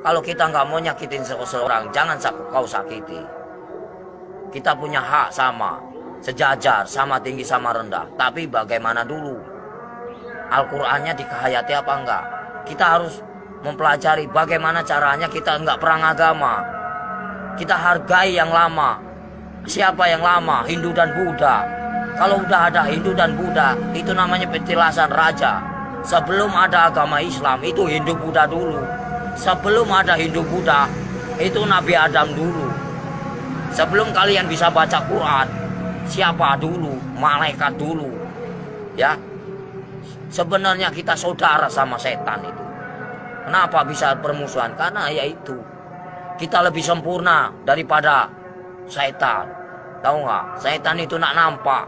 Kalau kita nggak mau nyakitin seseorang, jangan kau sakiti. Kita punya hak sama, sejajar, sama tinggi, sama rendah. Tapi bagaimana dulu? Al-Qur'annya dikehayati apa enggak? Kita harus mempelajari bagaimana caranya kita enggak perang agama. Kita hargai yang lama. Siapa yang lama? Hindu dan Buddha. Kalau udah ada Hindu dan Buddha, itu namanya petilasan raja. Sebelum ada agama Islam, itu Hindu Buddha dulu. Sebelum ada Hindu Buddha, itu Nabi Adam dulu. Sebelum kalian bisa baca Quran, siapa dulu? Malaikat dulu. Ya. Sebenarnya kita saudara sama setan itu. Kenapa bisa permusuhan? Karena ya itu, kita lebih sempurna daripada setan. Tahu nggak? Setan itu nak nampak,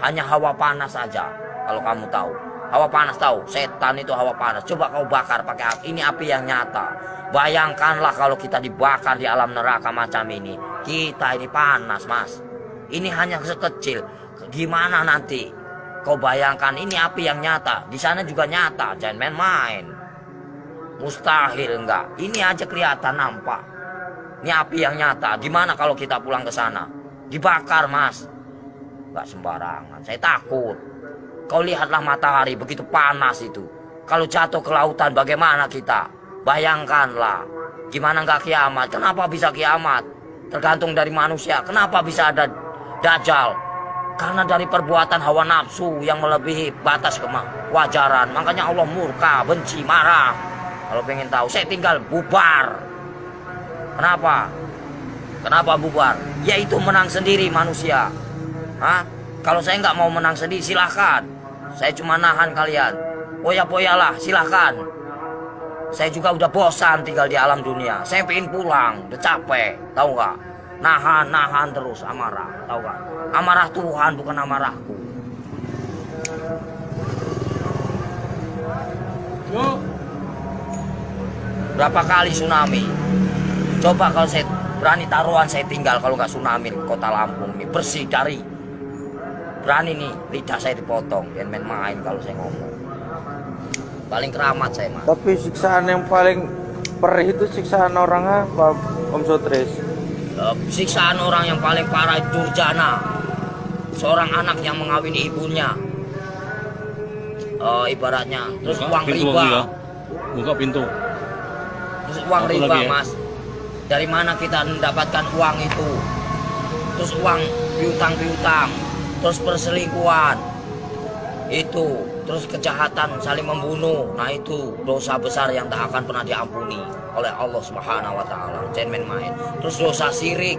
hanya hawa panas saja. Kalau kamu tahu, hawa panas tahu. Setan itu hawa panas. Coba kau bakar pakai api. Ini api yang nyata. Bayangkanlah kalau kita dibakar di alam neraka macam ini. Kita ini panas, mas. Ini hanya sekecil. Gimana nanti? Kau bayangkan ini api yang nyata. Di sana juga nyata. Jangan main-main. Mustahil enggak. Ini aja kelihatan nampak. Ini api yang nyata. Gimana kalau kita pulang ke sana? Dibakar, mas. Enggak sembarangan. Saya takut. Kau lihatlah matahari begitu panas itu. Kalau jatuh ke lautan bagaimana kita? Bayangkanlah. Gimana enggak kiamat? Kenapa bisa kiamat? Tergantung dari manusia. Kenapa bisa ada Dajjal? Karena dari perbuatan hawa nafsu yang melebihi batas kewajaran. Makanya Allah murka, benci, marah. Kalau pengen tahu, saya tinggal bubar. Kenapa? Kenapa bubar? Yaitu menang sendiri manusia. Hah? Kalau saya nggak mau menang sendiri, silahkan. Saya cuma nahan kalian. Poya-poyalah, silahkan. Saya juga udah bosan tinggal di alam dunia. Saya pengen pulang, udah capek. Tahu nggak? Nahan terus amarah. Tahu nggak? Amarah Tuhan bukan amarahku. Berapa kali tsunami? Coba kalau saya berani taruhan saya tinggal kalau nggak tsunami kota Lampung ini bersih dari. Berani nih lidah saya dipotong. Jangan main-main kalau saya ngomong. Paling keramat saya mas. Tapi siksaan yang paling perih itu siksaan orang apa, Om Sotris? Siksaan orang yang paling parah itu durjana. Seorang anak yang mengawini ibunya. Ibaratnya. Terus buka uang pintu riba. Ya. Buka pintu. Terus uang Apa riba lagi, ya? mas. Dari mana kita mendapatkan uang itu? Terus uang piutang. Terus perselingkuhan. Itu. Terus kejahatan saling membunuh. Nah itu dosa besar yang tak akan pernah diampuni oleh Allah Subhanahu wa taala. Jangan main-main. Terus dosa syirik.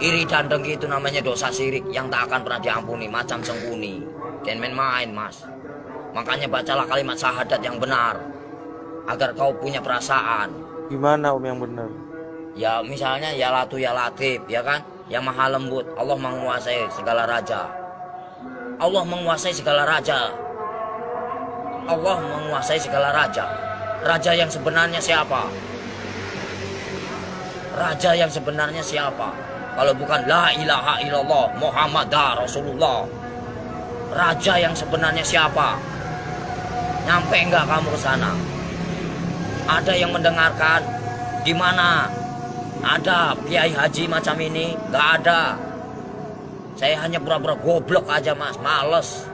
Iri dan dengki itu namanya dosa syirik yang tak akan pernah diampuni, macam sembunyi. Jangan main-main, mas. Makanya bacalah kalimat syahadat yang benar agar kau punya perasaan. Gimana Om yang benar? Ya misalnya ya Latu ya Latif, ya kan? Yang maha lembut. Allah menguasai segala raja. Allah menguasai segala raja. Allah menguasai segala raja. Raja yang sebenarnya siapa? Raja yang sebenarnya siapa? Kalau bukan la ilaha illallah Muhammadar Rasulullah. Raja yang sebenarnya siapa? Nyampe enggak kamu ke sana? Ada yang mendengarkan? Di mana ada kiai haji macam ini? Enggak ada. Saya hanya pura-pura goblok aja mas, males.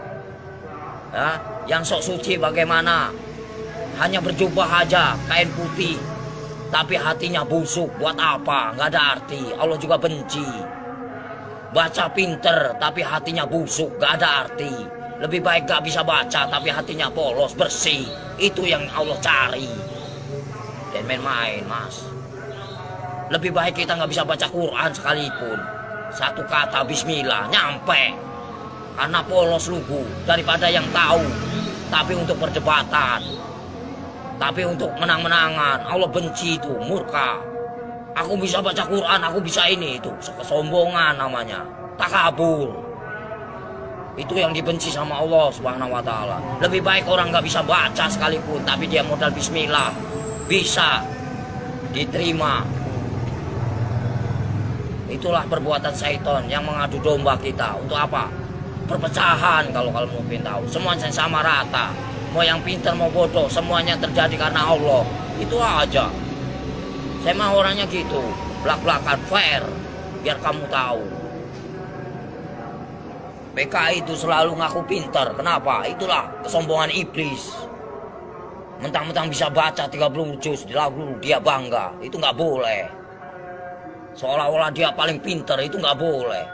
Ya, yang sok suci bagaimana? Hanya berjubah aja, kain putih. Tapi hatinya busuk, buat apa? Nggak ada arti, Allah juga benci. Baca pinter, tapi hatinya busuk, nggak ada arti. Lebih baik gak bisa baca, tapi hatinya polos, bersih. Itu yang Allah cari. Jangan main-main, mas. Lebih baik kita nggak bisa baca Quran sekalipun. Satu kata bismillah, nyampe. Karena polos lugu, daripada yang tahu. Tapi untuk perdebatan. Tapi untuk menang-menangan, Allah benci itu, murka. Aku bisa baca Quran, aku bisa ini, itu kesombongan namanya, takabur. Itu yang dibenci sama Allah Subhanahu wa taala. Lebih baik orang nggak bisa baca sekalipun, tapi dia modal bismillah, bisa diterima. Itulah perbuatan syaitan yang mengadu domba kita. Untuk apa? Perpecahan kalau mau tahu. Semuanya sama rata. Mau yang pintar mau bodoh, semuanya terjadi karena Allah. Itu aja. Saya mah orangnya gitu, belak-belakan fair, biar kamu tahu. PKI itu selalu ngaku pintar. Kenapa? Itulah kesombongan iblis. Mentang-mentang bisa baca 30 juz di lagu, dia bangga. Itu nggak boleh. Seolah-olah dia paling pintar, itu nggak boleh.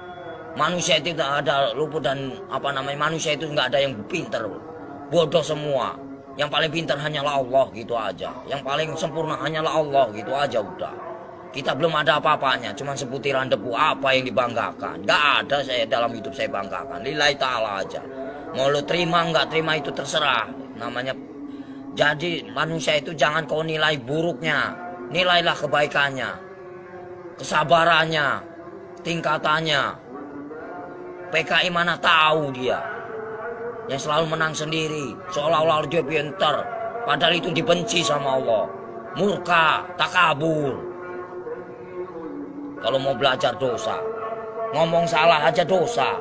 Manusia itu tidak ada luput dan manusia itu nggak ada yang pintar. Bodoh semua. Yang paling pintar hanyalah Allah, gitu aja. Yang paling sempurna hanyalah Allah, gitu aja udah. Kita belum ada apa-apanya, cuma sebutiran debu. Apa yang dibanggakan? Nggak ada saya dalam hidup saya banggakan. Lillahi ta'ala aja. Mau lu terima nggak terima itu terserah. Namanya. Jadi manusia itu jangan kau nilai buruknya. Nilailah kebaikannya. Kesabarannya. Tingkatannya. PKI mana tahu dia. Yang selalu menang sendiri. Seolah-olah dia pintar. Padahal itu dibenci sama Allah. Murka, takabur. Kalau mau belajar dosa, ngomong salah aja dosa,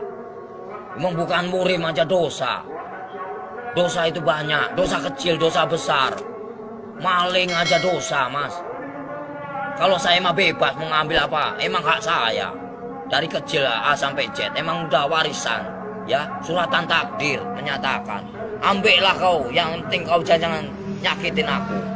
emang bukan murim aja dosa. Dosa itu banyak, dosa kecil, dosa besar. Maling aja dosa, mas. Kalau saya mah bebas mau ngambil apa, emang hak saya. Dari kecil A sampai Z, emang udah warisan. Ya, suratan takdir menyatakan. Ambillah kau, yang penting kau jangan nyakitin aku.